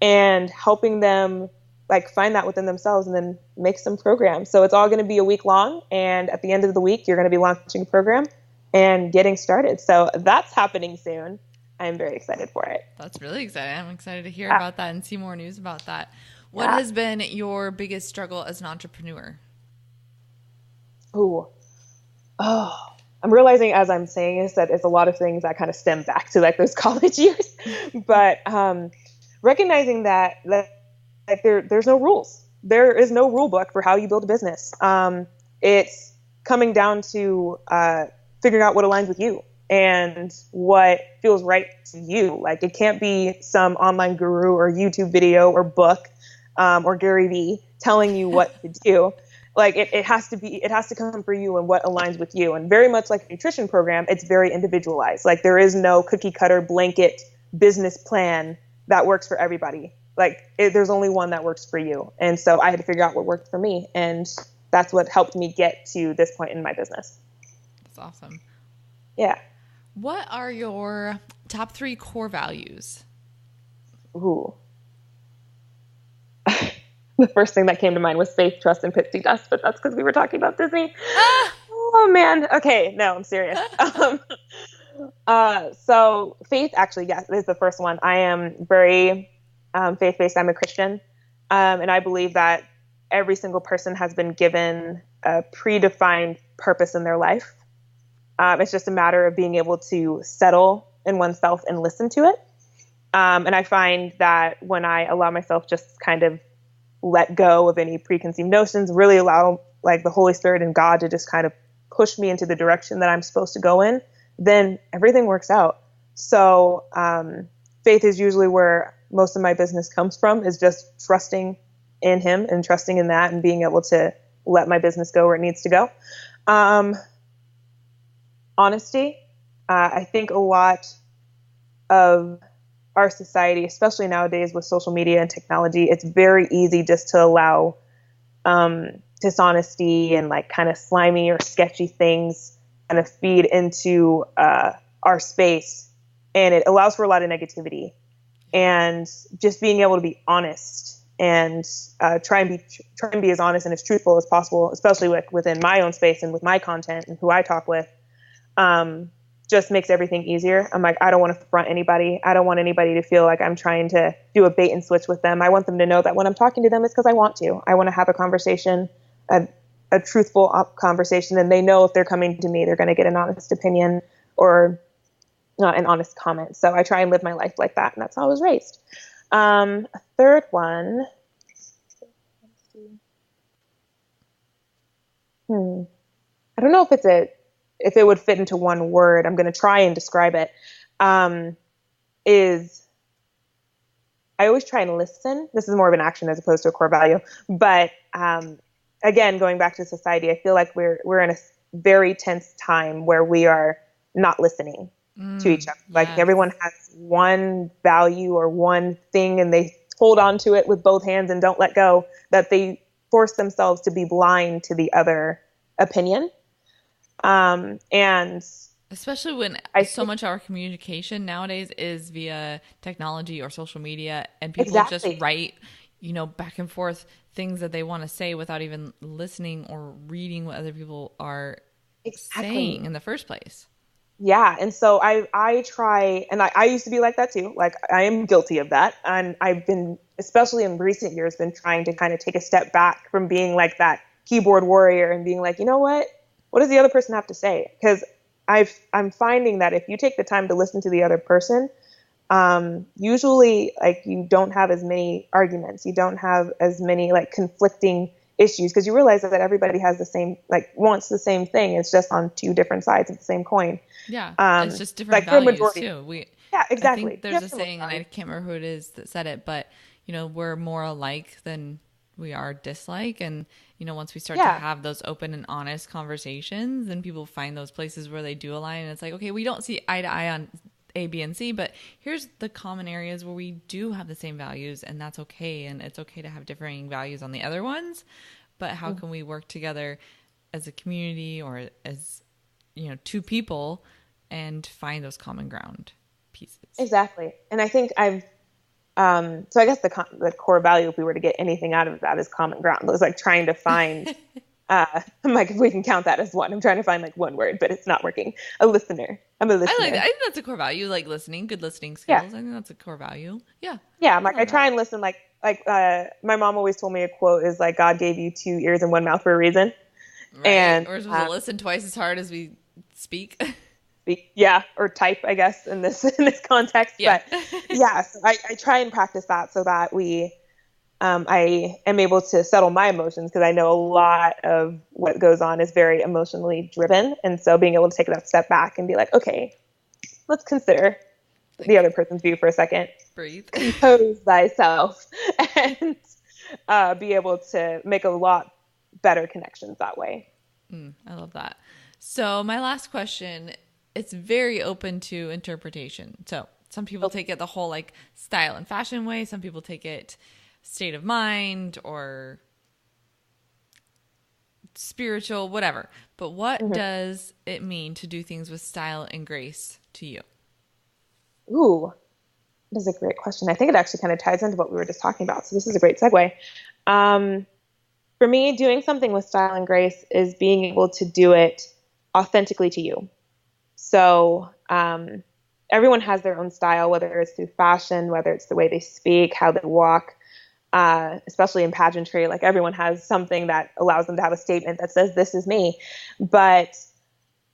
and helping them find that within themselves and then make some programs. So it's all going to be a week long, and at the end of the week, you're going to be launching a program and getting started. So that's happening soon. I'm very excited for it. That's really exciting. I'm excited to hear about that and see more news about that. What has been your biggest struggle as an entrepreneur? Oh, I'm realizing as I'm saying this that it's a lot of things that kind of stem back to like those college years, but recognizing that like there's no rules. There is no rule book for how you build a business. It's coming down to figuring out what aligns with you and what feels right to you. Like it can't be some online guru or YouTube video or book or Gary Vee telling you what to do. Like it has to come for you and what aligns with you. And very much like a nutrition program, it's very individualized. Like there is no cookie cutter blanket business plan that works for everybody. Like there's only one that works for you. And so I had to figure out what worked for me. And that's what helped me get to this point in my business. That's awesome. Yeah. What are your top 3 core values? Ooh. The first thing that came to mind was faith, trust, and pixie dust, but that's because we were talking about Disney. Oh man. Okay. No, I'm serious. So faith, actually, yes, is the first one. I am very faith-based. I'm a Christian. And I believe that every single person has been given a predefined purpose in their life. It's just a matter of being able to settle in oneself and listen to it. And I find that when I allow myself just kind of let go of any preconceived notions, really allow like the Holy Spirit and God to just kind of push me into the direction that I'm supposed to go in, then everything works out. So faith is usually where most of my business comes from, is just trusting in Him and trusting in that and being able to let my business go where it needs to go. Honesty. I think a lot of our society, especially nowadays with social media and technology, it's very easy just to allow dishonesty and like kind of slimy or sketchy things kind of feed into our space. And it allows for a lot of negativity. And just being able to be honest and try and be as honest and as truthful as possible, especially within my own space and with my content and who I talk with, just makes everything easier. I'm like, I don't want to front anybody. I don't want anybody to feel like I'm trying to do a bait and switch with them. I want them to know that when I'm talking to them, it's because I want to. I want to have a conversation, a truthful conversation, and they know if they're coming to me, they're going to get an honest opinion or an honest comment. So I try and live my life like that, and that's how I was raised. A third one. I don't know if it would fit into one word. I'm going to try and describe it. Is I always try and listen. This is more of an action as opposed to a core value. But again, going back to society, I feel like we're in a very tense time where we are not listening to each other. Like everyone has one value or one thing and they hold on to it with both hands and don't let go, that they force themselves to be blind to the other opinion. And especially when so much of our communication nowadays is via technology or social media, and people just write, back and forth things that they want to say without even listening or reading what other people are saying in the first place. Yeah. And so I try, and I used to be like that too. Like I am guilty of that. And I've been, especially in recent years, been trying to kind of take a step back from being like that keyboard warrior and being like, you know what does the other person have to say? Because I'm finding that if you take the time to listen to the other person, usually like you don't have as many arguments. You don't have as many like conflicting issues because you realize that everybody has the same, like wants the same thing. It's just on two different sides of the same coin. Yeah. It's just different values too. Yeah, exactly. I think there's a saying, and I can't remember who it is that said it, but we're more alike than we are dislike. And, once we start to have those open and honest conversations, then people find those places where they do align. And it's like, okay, we don't see eye to eye on A, B, and C, but here's the common areas where we do have the same values, and that's okay. And it's okay to have differing values on the other ones, but how can we work together as a community or as, two people and find those common ground pieces? Exactly. And I think so I guess the core value, if we were to get anything out of that, is common ground. It was like trying to find, I'm like, if we can count that as one, I'm trying to find like one word, but it's not working. A listener. I'm a listener. I think that's a core value, like listening, good listening skills. I think that's a core value. Yeah. Yeah. I try and listen. Like my mom always told me a quote is like, God gave you 2 ears and 1 mouth for a reason. Right. And we're supposed to listen twice as hard as we speak. Or type, I guess, in this context. Yeah. But yeah, so I try and practice that so that I am able to settle my emotions, because I know a lot of what goes on is very emotionally driven. And so being able to take that step back and be like, okay, let's consider the other person's view for a second. Breathe. Compose thyself and be able to make a lot better connections that way. I love that. So my last question, it's very open to interpretation. So some people take it the whole like style and fashion way. Some people take it state of mind or spiritual, whatever. But what does it mean to do things with style and grace to you? Ooh, that is a great question. I think it actually kind of ties into what we were just talking about. So this is a great segue. For me, doing something with style and grace is being able to do it authentically to you. So everyone has their own style, whether it's through fashion, whether it's the way they speak, how they walk, especially in pageantry. Like everyone has something that allows them to have a statement that says, this is me. But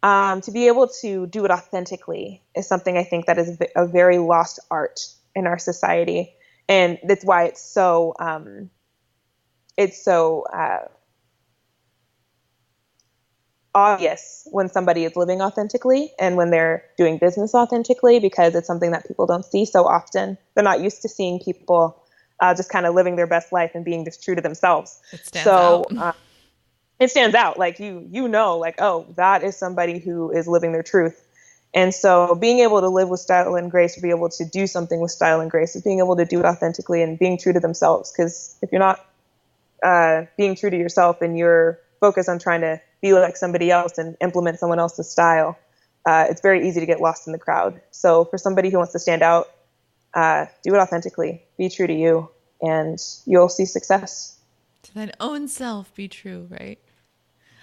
to be able to do it authentically is something I think that is a very lost art in our society. And that's why it's so obvious when somebody is living authentically and when they're doing business authentically, because it's something that people don't see so often. They're not used to seeing people just kind of living their best life and being just true to themselves. It stands out. It stands out. Like you know, like, oh, that is somebody who is living their truth. And so being able to live with style and grace, or be able to do something with style and grace, is being able to do it authentically and being true to themselves. Because if you're not being true to yourself and you're focused on trying to be like somebody else and implement someone else's style, it's very easy to get lost in the crowd. So for somebody who wants to stand out, do it authentically, be true to you, and you'll see success. To thine own self be true, right?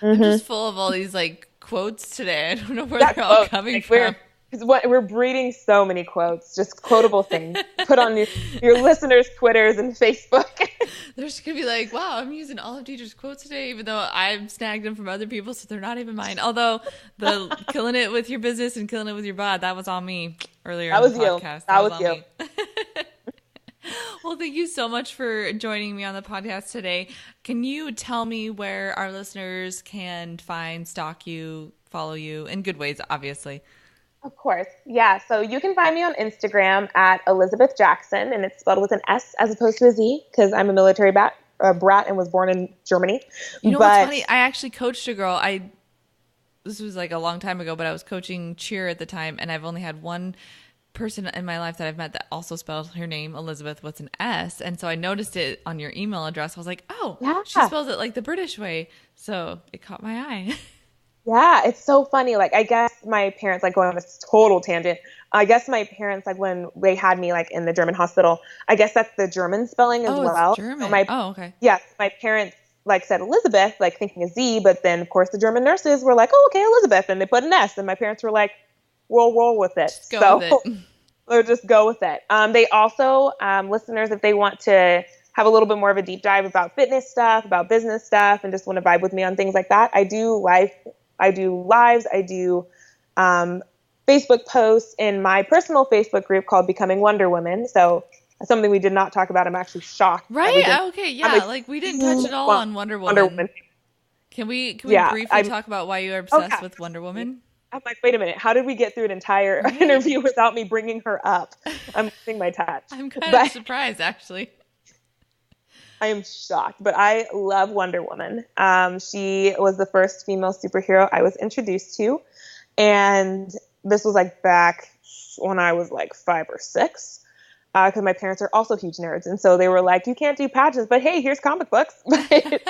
I'm just full of all these like quotes today. I don't know where they're all coming from. We're breeding so many quotes, just quotable things. Put on your listeners' Twitters and Facebook. They're just going to be like, wow, I'm using all of Deidre's quotes today, even though I've snagged them from other people, so they're not even mine. Although the killing it with your business and killing it with your bod, that was on me earlier in the podcast. That was you. Well, thank you so much for joining me on the podcast today. Can you tell me where our listeners can find, stalk you, follow you, in good ways, obviously? Of course. Yeah. So you can find me on Instagram at Elisabeth Jackson, and it's spelled with an S as opposed to a Z, because I'm a military brat and was born in Germany. You know what's funny? I actually coached a girl. This was like a long time ago, but I was coaching cheer at the time, and I've only had one person in my life that I've met that also spelled her name Elizabeth with an S. And so I noticed it on your email address. I was like, oh, yeah, she spells it like the British way. So it caught my eye. Yeah, it's so funny. Like, I guess my parents, like, going on this total tangent, I guess my parents, like, when they had me, like, in the German hospital, I guess that's the German spelling as well. It's German. So okay. Yes, my parents, like, said Elizabeth, like, thinking a Z, but then, of course, the German nurses were like, oh, okay, Elizabeth, and they put an S, and my parents were like, we'll roll with it. Just go with it. Or just go with it. They also, listeners, if they want to have a little bit more of a deep dive about fitness stuff, about business stuff, and just want to vibe with me on things like that, I do lives, I do Facebook posts in my personal Facebook group called Becoming Wonder Woman. So that's something we did not talk about. I'm actually shocked. Right? Okay. Yeah. Like we didn't touch at all on Wonder Woman. Can we briefly talk about why you are obsessed with Wonder Woman? I'm like, wait a minute. How did we get through an entire interview without me bringing her up? I'm losing my touch. I'm kind of surprised, actually. I am shocked, but I love Wonder Woman. She was the first female superhero I was introduced to. And this was like back when I was like 5 or 6, because my parents are also huge nerds. And so they were like, you can't do pageants, but hey, here's comic books. Like,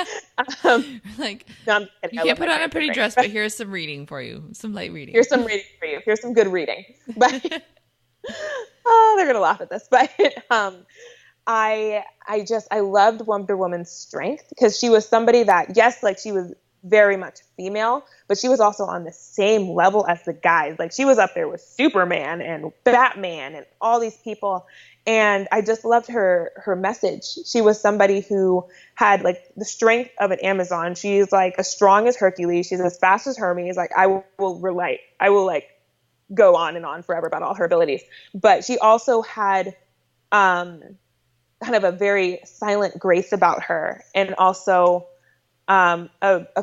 no, you can't put on a pretty dress, but here's some reading for you. Some light reading. Here's some reading for you. Here's some good reading. But oh, they're going to laugh at this. But I loved Wonder Woman's strength, because she was somebody that, yes, like she was very much female, but she was also on the same level as the guys. Like she was up there with Superman and Batman and all these people. And I just loved her message. She was somebody who had like the strength of an Amazon. She's like as strong as Hercules. She's as fast as Hermes. Like I will like go on and on forever about all her abilities. But she also had kind of a very silent grace about her, and also a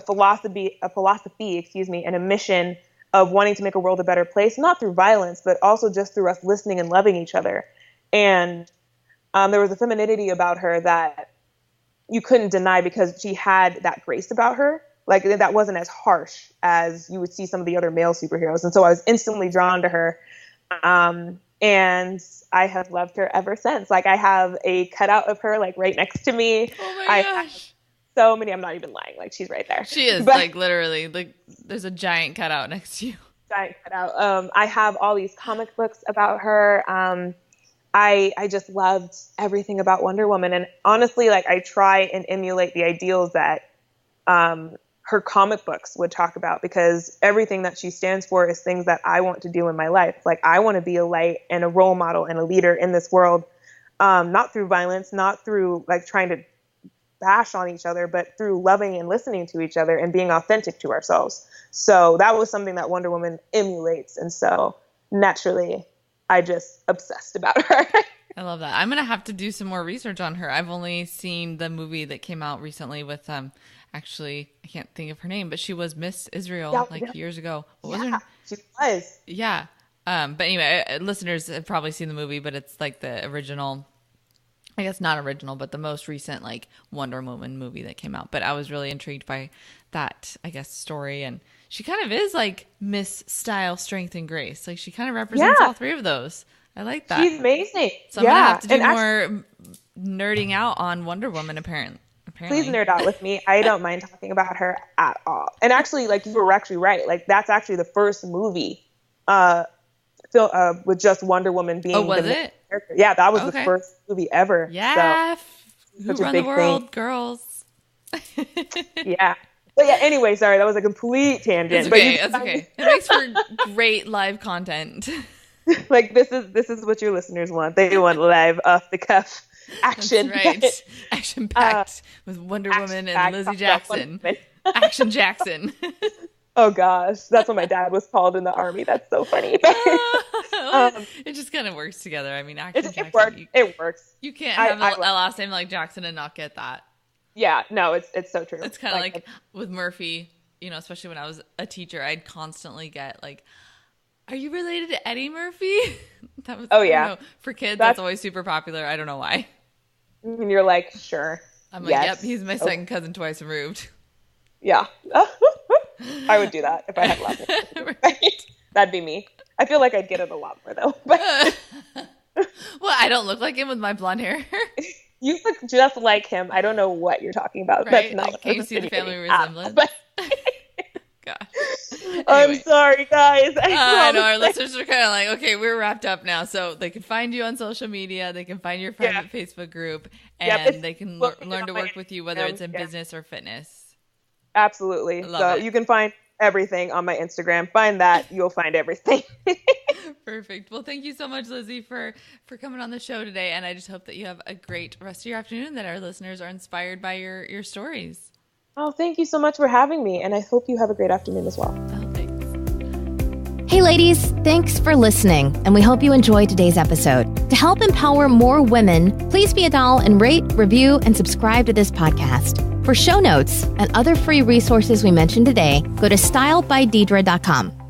philosophy, and a mission of wanting to make a world a better place, not through violence, but also just through us listening and loving each other. And there was a femininity about her that you couldn't deny because she had that grace about her. Like that wasn't as harsh as you would see some of the other male superheroes. And so I was instantly drawn to her. And I have loved her ever since. Like I have a cutout of her like right next to me. Oh my gosh. So many, I'm not even lying. Like she's right there. She is like literally like there's a giant cutout next to you. Giant cutout. I have all these comic books about her. I just loved everything about Wonder Woman. And honestly, like I try and emulate the ideals that her comic books would talk about, because everything that she stands for is things that I want to do in my life. Like I want to be a light and a role model and a leader in this world, not through violence, not through like trying to bash on each other, but through loving and listening to each other and being authentic to ourselves. So that was something that Wonder Woman emulates. And so naturally, I just obsessed about her. I love that. I'm going to have to do some more research on her. I've only seen the movie that came out recently with, actually, I can't think of her name, but she was Miss Israel years ago. What was her name? She was. Yeah. But anyway, listeners have probably seen the movie, but it's like the original, I guess not original, but the most recent like Wonder Woman movie that came out. But I was really intrigued by that, I guess, story. And she kind of is like Miss Style, Strength, and Grace. Like she kind of represents all three of those. I like that. She's amazing. So I'm going to have to do more nerding out on Wonder Woman, apparently. Please nerd out with me. I don't mind talking about her at all. And actually, like you were actually right. Like that's actually the first movie with just Wonder Woman being the main character. Yeah, that was the first movie ever. Yeah. So, who run the world, girls? Yeah. But yeah, anyway, sorry, that was a complete tangent. It's okay. It's okay. It makes for great live content. Like this is what your listeners want. They want live, off the cuff action. That's right. Action packed with Wonder Woman and Lizzi Jackson. Action Jackson. Oh gosh, that's what my dad was called in the Army. That's so funny. It just kind of works together. I mean, Action Jackson. It works. You can't have a last name like Jackson and not get that. Yeah, no, it's so true. It's kind of like with Murphy, you know, especially when I was a teacher, I'd constantly get like, are you related to Eddie Murphy? That was, for kids, that's always super popular. I don't know why. And you're like, sure. I'm like, yep, he's my second cousin twice removed. Yeah. I would do that if I had last name. Right? That'd be me. I feel like I'd get it a lot more though. But well, I don't look like him with my blonde hair. You look just like him. I don't know what you're talking about. Right? That's not like, can you see the family resemblance? Gosh. Anyway. I'm sorry, guys. I know our listeners are kind of like, okay, we're wrapped up now. So they can find you on social media. They can find your private Facebook group, and they can learn to work with you, whether it's in business or fitness. Absolutely. So you can find everything on my Instagram. Find that. You'll find everything. Perfect. Well, thank you so much, Lizzi, for coming on the show today. And I just hope that you have a great rest of your afternoon, that our listeners are inspired by your stories. Oh, thank you so much for having me. And I hope you have a great afternoon as well. Oh, thanks. Hey, ladies, thanks for listening. And we hope you enjoyed today's episode. To help empower more women, please be a doll and rate, review, and subscribe to this podcast. For show notes and other free resources we mentioned today, go to stylebydeidra.com.